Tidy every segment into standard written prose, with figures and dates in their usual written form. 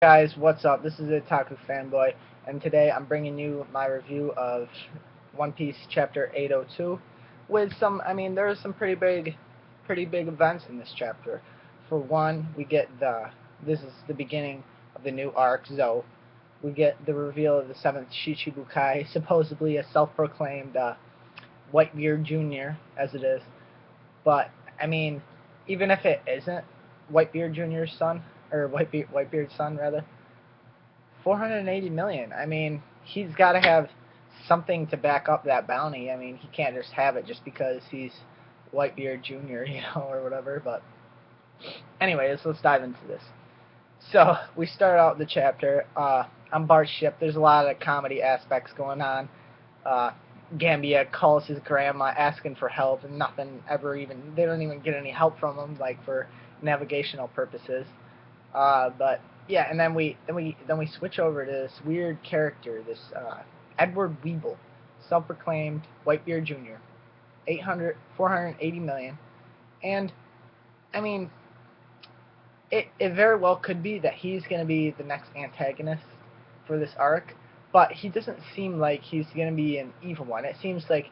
Guys, what's up? This is Otaku Fanboy, and today I'm bringing you my review of One Piece Chapter 802. With there's some pretty big events in this chapter. For one, this is the beginning of the new arc, Zou. We get the reveal of the seventh Shichibukai, supposedly a self-proclaimed Whitebeard Jr., as it is. But I mean, even if it isn't Whitebeard Jr.'s son, or Whitebeard's son rather, 480 million. I mean, he's got to have something to back up that bounty. I mean, he can't just have it just because he's Whitebeard Jr., or whatever. But anyways, let's dive into this. So we start out the chapter on Bart's ship. There's a lot of comedy aspects going on. Uh, Gambia calls his grandma asking for help, and nothing ever even they don't even get any help from him, like for navigational purposes. But yeah, and then we switch over to this weird character, this Edward Weeble, self-proclaimed Whitebeard Jr. 480 million, and I mean, it very well could be that he's going to be the next antagonist for this arc, but he doesn't seem like he's going to be an evil one. It seems like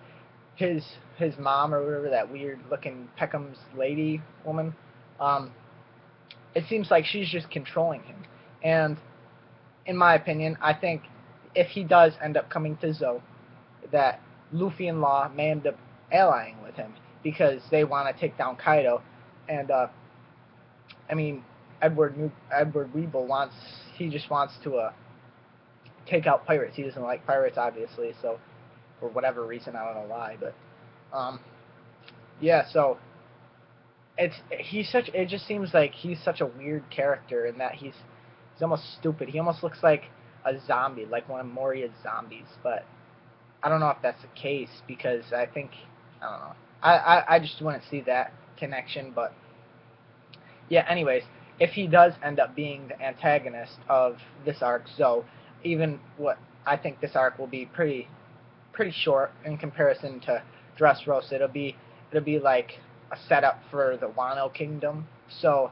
his his mom or whatever, that weird looking Peckham's lady woman, um, it seems like she's just controlling him. And in my opinion, I think if he does end up coming to Zou, that Luffy and Law may end up allying with him because they want to take down Kaido. And I mean, Edward Weeble just wants to take out pirates. He doesn't like pirates, obviously. So for whatever reason, I don't know why, but um, yeah. So it just seems like he's such a weird character in that he's almost stupid. He almost looks like a zombie, like one of Moria's zombies. But I don't know if that's the case because I don't know. I just wouldn't see that connection. But yeah, anyways, if he does end up being the antagonist of this arc, so even what I think this arc will be pretty short in comparison to Dressrosa. It'll be like a setup for the Wano Kingdom. So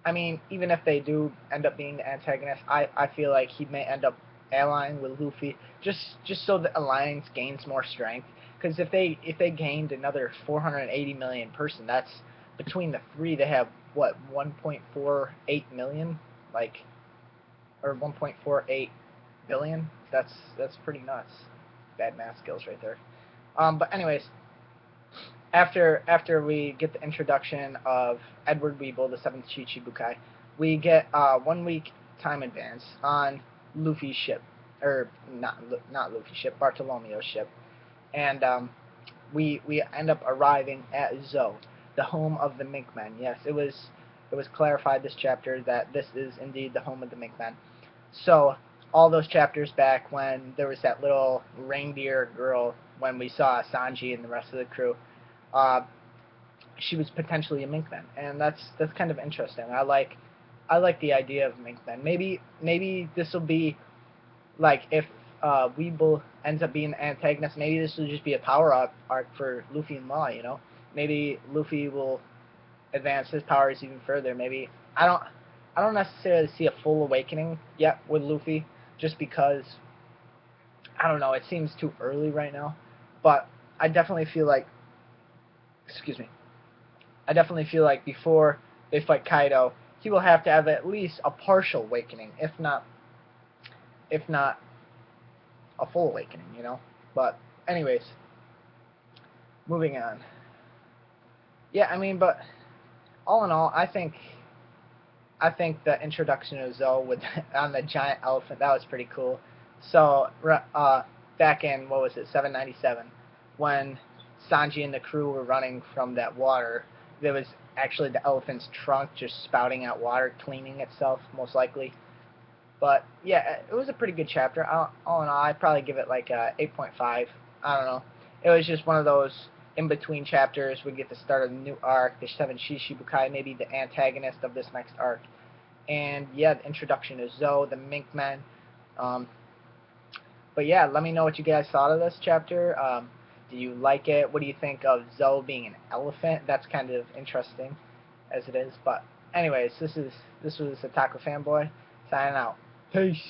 I mean, even if they do end up being the antagonist, I feel like he may end up allying with Luffy just so the alliance gains more strength. Because if they gained another 480 million person, that's between the three they have what 1.48 million, like, or 1.48 billion. That's pretty nuts. Bad math skills right there. But anyways, after we get the introduction of Edward Weeble, the seventh Shichibukai, we get 1 week time advance on Luffy's ship, or not Luffy's ship, Bartolomeo's ship, and we end up arriving at Zou, the home of the MInkmen. Yes, it was clarified this chapter that this is indeed the home of the MInkmen. So all those chapters back when there was that little reindeer girl, when we saw Sanji and the rest of the crew, uh, she was potentially a Minkman, and that's kind of interesting. I like the idea of Minkman. Maybe this will be like if Weeble ends up being the antagonist. Maybe this will just be a power up arc for Luffy and Law. Maybe Luffy will advance his powers even further. Maybe I don't necessarily see a full awakening yet with Luffy, just because I don't know. It seems too early right now, but I definitely feel like excuse me. I definitely feel like before they fight Kaido, he will have to have at least a partial awakening, if not a full awakening. But anyways, moving on. Yeah, I mean, but all in all, I think the introduction of Zoe with on the giant elephant, that was pretty cool. So back in, what was it, 797, when Sanji and the crew were running from that water, there was actually the elephant's trunk just spouting out water, cleaning itself, most likely. But yeah, it was a pretty good chapter. All in all, I'd probably give it like a 8.5. I don't know. It was just one of those in between chapters. We get the start of the new arc, the seven Shichibukai, maybe the antagonist of this next arc. And yeah, the introduction of Zoe, the Minkmen. Um, but yeah, let me know what you guys thought of this chapter. Do you like it? What do you think of Zoe being an elephant? That's kind of interesting, as it is. But anyways, this was Otaku Fanboy signing out. Peace.